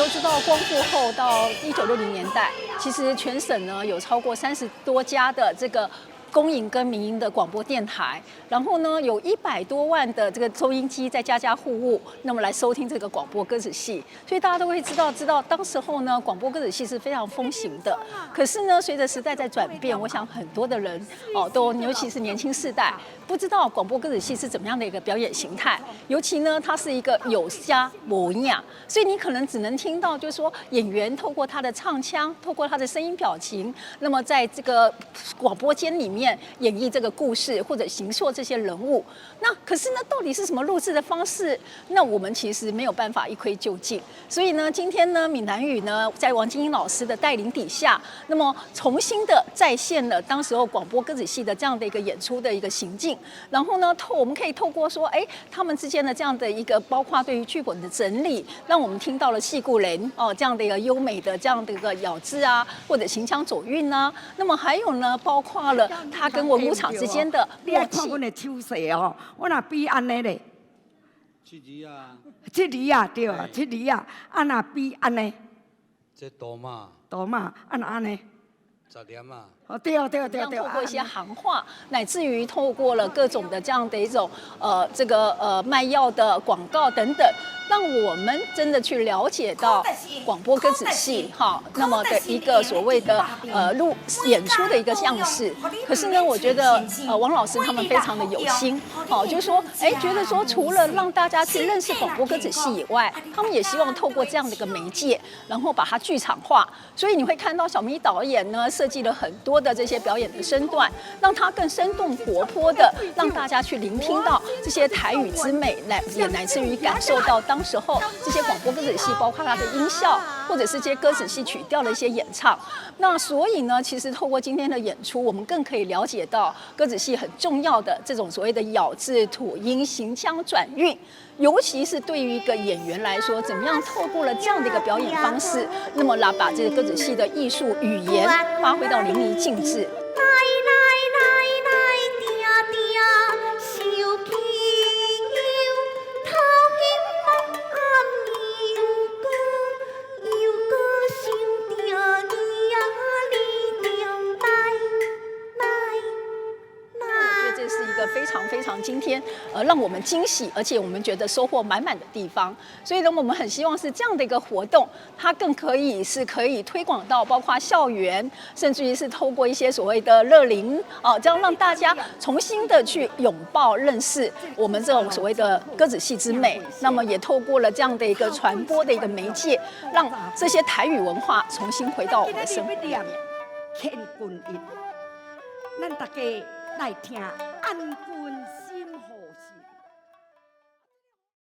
都知道，光复后到1960年代，其实全省呢有超过30多家的这个公营跟民营的广播电台，然后呢有100多万的这个收音机在家家户户，那么来收听这个广播歌仔戏，所以大家都会知道当时候呢广播歌仔戏是非常风行的。可是呢，随着时代在转变，我想很多的人都尤其是年轻世代不知道广播歌仔戏是怎么样的一个表演形态，尤其呢它是一个有家无雅，所以你可能只能听到就是说演员透过他的唱腔，透过他的声音表情，那么在这个广播间里面演绎这个故事或者形塑这些人物。那可是呢，到底是什么录制的方式？那我们其实没有办法一窥究竟。所以呢，今天呢，闽南语呢，在王金英老师的带领底下，那么重新的再现了当时候广播歌仔戏的这样的一个演出的一个行径。然后呢，我们可以透过说，他们之间的这样的一个，包括对于剧本的整理，让我们听到了戏故人这样的一个优美的这样的一个咬字啊，或者行腔走韵啊。那么还有呢，包括了他跟文武场之间的默契。我的手势哦，我若比安尼咧，这里啊，这里啊对啊，这里啊，啊若比安尼，这多嘛，多嘛，啊若安尼， 10点啊。哦对哦对哦对哦对哦，透过一些行话，乃至于透过了各种的这样的一种卖药的广告等等，让我们真的去了解到广播歌仔戏那么的一个所谓的演出的一个样式。可是呢，我觉得王老师他们非常的有心，就是说觉得说除了让大家去认识广播歌仔戏以外，他们也希望透过这样的一个媒介，然后把它剧场化。所以你会看到小咪导演呢设计了很多的这些表演的身段，让它更生动活泼的，让大家去聆听到这些台语之美，也乃至于感受到当时候这些广播歌仔戏，包括它的音效，或者是这些歌仔戏曲调的一些演唱。那所以呢，其实透过今天的演出，我们更可以了解到歌仔戏很重要的这种所谓的咬字、吐音、行腔、转韵。尤其是对于一个演员来说，怎么样透过了这样的一个表演方式，那么来把这个歌仔戏的艺术语言发挥到淋漓尽致。非常今天让我们惊喜，而且我们觉得收获满满的地方。所以呢，我们很希望是这样的一个活动，它更可以推广到包括校园，甚至于是透过一些所谓的乐龄这样让大家重新的去拥抱认识我们这种所谓的歌仔戏之美。那么也透过了这样的一个传播的一个媒介，让这些台语文化重新回到我们的生活里面。乾坤音，咱大家来听安。